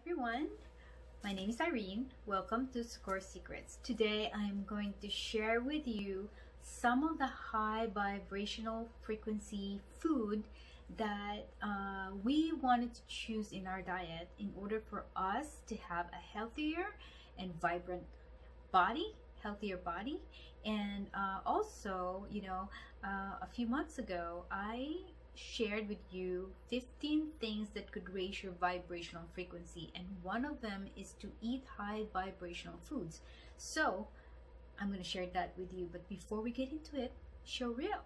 everyone, my name is Irene. Welcome to Socorro Secrets. Today I'm going to share with you some of the high vibrational frequency food that we wanted to choose in our diet in order for us to have a healthier and vibrant body, healthier body. And also, a few months ago I shared with you 15 things that could raise your vibrational frequency, and one of them is to eat high vibrational foods. So I'm going to share that with you, but before we get into it, show reel.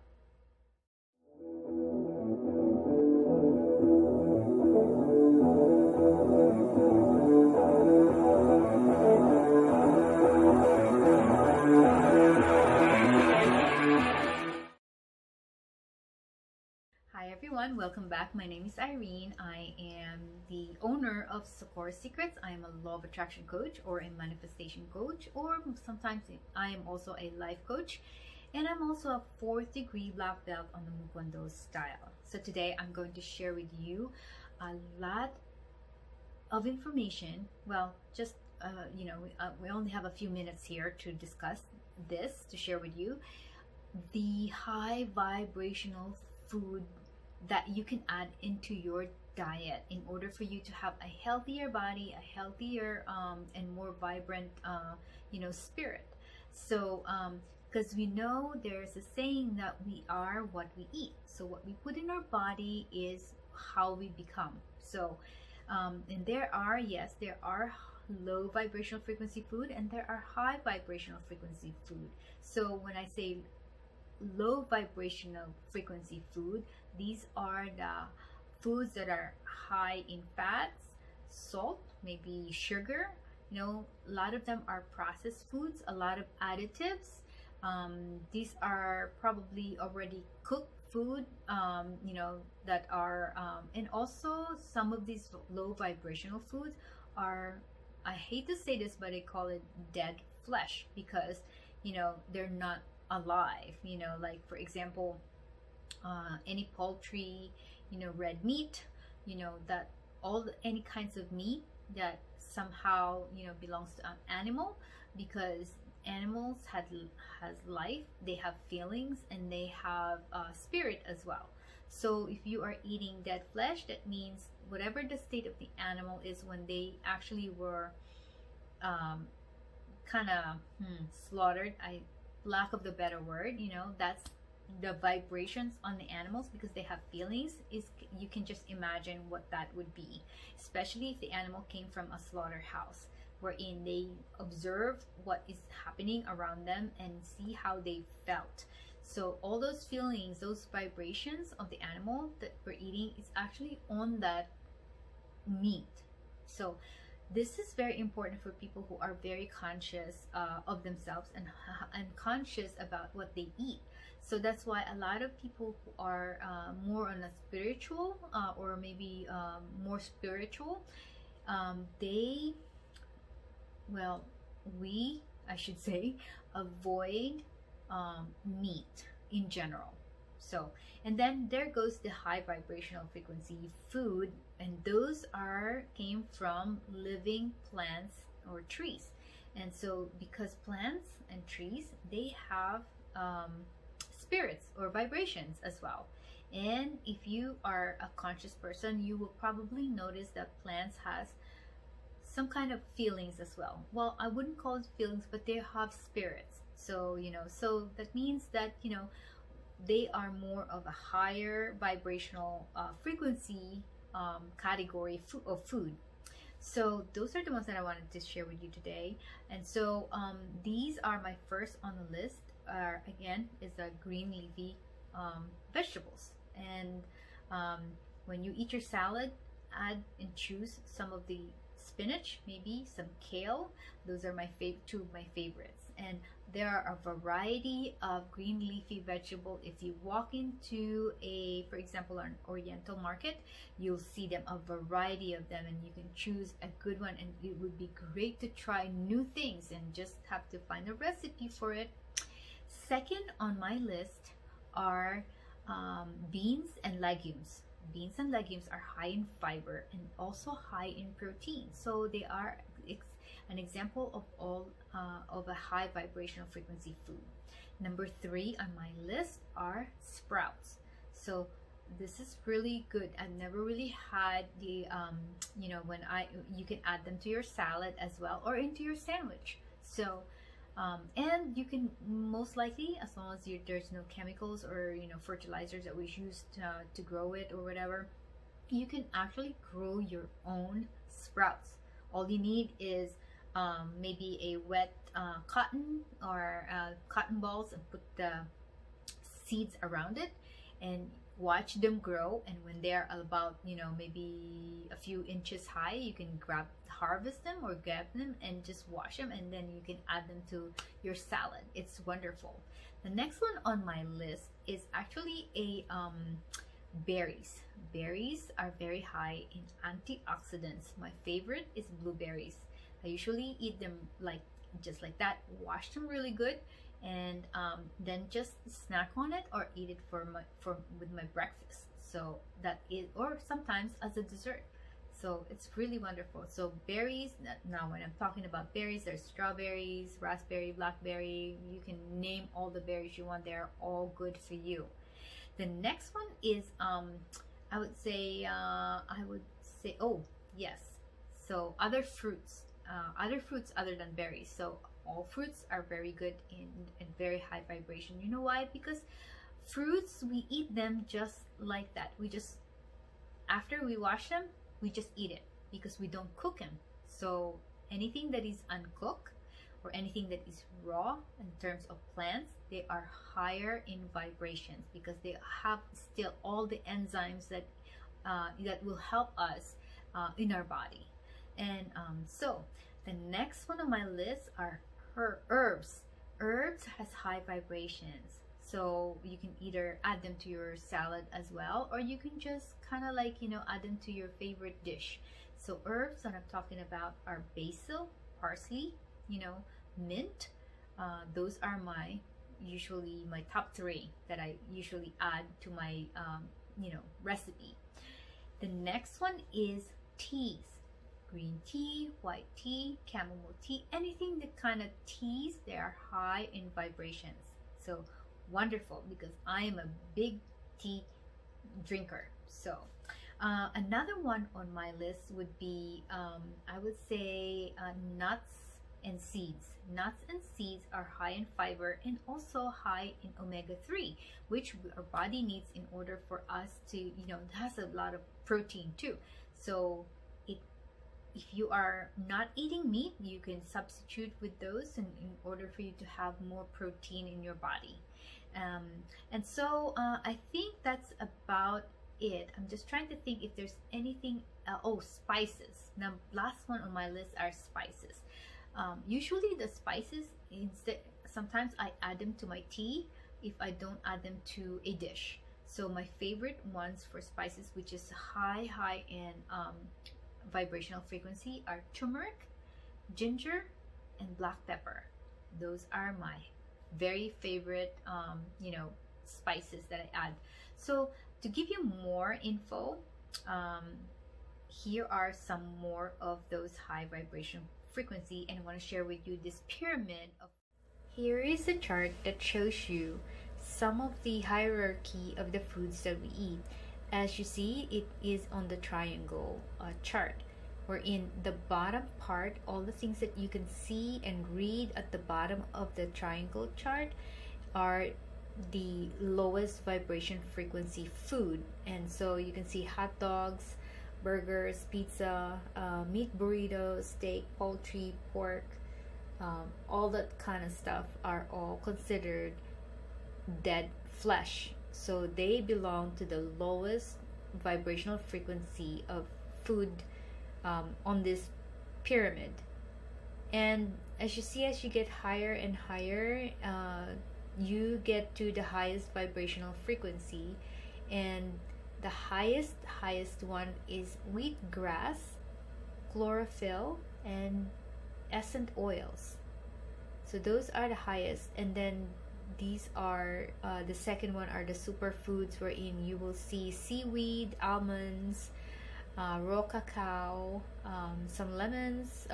Hi everyone, welcome back. My name is Irene. I am the owner of Socorro Secrets. I am a law of attraction coach or a manifestation coach, or sometimes I am also a life coach, and I'm also a 4th degree black belt on the Mukwondo style. So today I'm going to share with you a lot of information. Well, just we only have a few minutes here to discuss this, to share with you the high vibrational food that you can add into your diet in order for you to have a healthier body, a healthier and more vibrant spirit. So because we know there's a saying that we are what we eat. So what we put in our body is how we become. So and there are low vibrational frequency food and there are high vibrational frequency food. So when I say low vibrational frequency food, these are the foods that are high in fats, salt, maybe sugar. A lot of them are processed foods, a lot of additives. These are probably already cooked food, that are and also some of these low vibrational foods are, I hate to say this, but I call it dead flesh, because they're not alive. Like for example, any poultry, red meat, that any kinds of meat that somehow belongs to an animal, because animals has life, they have feelings, and they have spirit as well. So if you are eating dead flesh, that means whatever the state of the animal is when they actually were kind of slaughtered, lack of the better word, that's the vibrations on the animals, because they have feelings. You can just imagine what that would be, especially if the animal came from a slaughterhouse, wherein they observe what is happening around them and see how they felt. So all those feelings, those vibrations of the animal that we're eating is actually on that meat. So this is very important for people who are very conscious of themselves and conscious about what they eat. So that's why a lot of people who are more on a spiritual or maybe more spiritual, I should say, avoid meat in general. So, and then there goes the high vibrational frequency food, and those came from living plants or trees. And so because plants and trees, they have spirits or vibrations as well. And if you are a conscious person, you will probably notice that plants has some kind of feelings as well. Well, I wouldn't call it feelings, but they have spirits. So so that means that they are more of a higher vibrational frequency category of food. So those are the ones that I wanted to share with you today. And so these are my first on the list. Again, is the green leafy vegetables. And when you eat your salad, add and choose some of the spinach, maybe some kale. Those are two of my favorites. And there are a variety of green leafy vegetable. If you walk into for example, an Oriental market, you'll see them, a variety of them, and you can choose a good one. And it would be great to try new things and just have to find a recipe for it. Second on my list are beans and legumes. beans and legumes are high in fiber and also high in protein. So they are an example of all of a high vibrational frequency food. Number 3 on my list are sprouts. So this is really good. I've never really had the you know, when you can add them to your salad as well or into your sandwich. So and you can most likely, as long as there's no chemicals or, you know, fertilizers that we use to grow it or whatever, you can actually grow your own sprouts. All you need is maybe a wet cotton or cotton balls, and put the seeds around it and watch them grow. And when they're about, you know, maybe a few inches high, you can harvest them or grab them and just wash them, and then you can add them to your salad. It's wonderful. The next one on my list is actually a berries. Berries are very high in antioxidants. My favorite is blueberries. I usually eat them just like that, wash them really good, and then just snack on it or eat it with my breakfast. So that is, or sometimes as a dessert. So it's really wonderful. So berries, now when I'm talking about berries, there's strawberries, raspberry, blackberry. You can name all the berries you want. They're all good for you. The next one is I would say oh yes, so other fruits other than berries. So all fruits are very good in very high vibration. You know why? Because fruits, we eat them just like that. We just, after we wash them, we just eat it because we don't cook them. So anything that is uncooked or anything that is raw in terms of plants, they are higher in vibrations because they have still all the enzymes that that will help us in our body. And so the next one on my list are herbs. Herbs has high vibrations, so you can either add them to your salad as well, or you can just kind of like, you know, add them to your favorite dish. So herbs that I'm talking about are basil, parsley, you know, mint. Those are usually my top 3 that I usually add to my you know, recipe. The next one is teas. Green tea, white tea, chamomile tea, anything that kind of teas, they are high in vibrations. So wonderful, because I am a big tea drinker. So another one on my list would be I would say nuts and seeds. Nuts and seeds are high in fiber and also high in omega-3, which our body needs in order for us to, you know, it has a lot of protein too. So if you are not eating meat, you can substitute with those in order for you to have more protein in your body. And so I think that's about it. I'm just trying to think if there's anything. Oh, spices. Now, last one on my list are spices. Usually the spices, sometimes I add them to my tea if I don't add them to a dish. So my favorite ones for spices, which is high in vibrational frequency, are turmeric, ginger, and black pepper. Those are my very favorite you know, spices that I add. So to give you more info, here are some more of those high vibration frequency, and I want to share with you this pyramid of. Here is a chart that shows you some of the hierarchy of the foods that we eat. As you see, it is on the triangle chart, where in the bottom part, all the things that you can see and read at the bottom of the triangle chart are the lowest vibration frequency food. And so you can see hot dogs, burgers, pizza, meat burritos, steak, poultry, pork, all that kind of stuff are all considered dead flesh. So they belong to the lowest vibrational frequency of food on this pyramid. And as you see, as you get higher and higher, you get to the highest vibrational frequency, and the highest one is wheatgrass, chlorophyll, and essential oils. So those are the highest. And then these are the second one are the superfoods, wherein you will see seaweed, almonds, raw cacao, some lemons,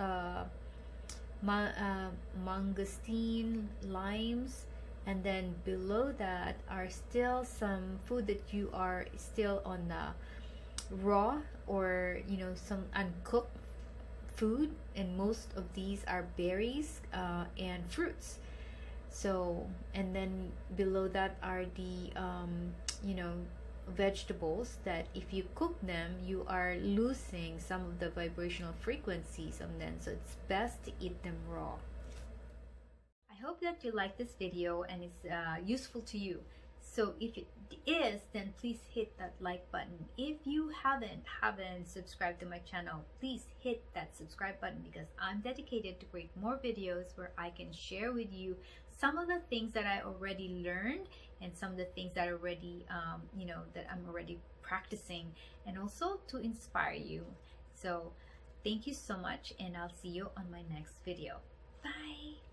mangosteen, limes, and then below that are still some food that you are still on raw, or you know, some uncooked food, and most of these are berries and fruits. So, and then below that are the you know, vegetables that if you cook them, you are losing some of the vibrational frequencies on them, so it's best to eat them raw. I hope that you like this video and it's useful to you. So if it is, then please hit that like button. If you haven't subscribed to my channel, please hit that subscribe button, because I'm dedicated to create more videos where I can share with you some of the things that I already learned, and some of the things that already you know, that I'm already practicing, and also to inspire you. So thank you so much, and I'll see you on my next video. Bye.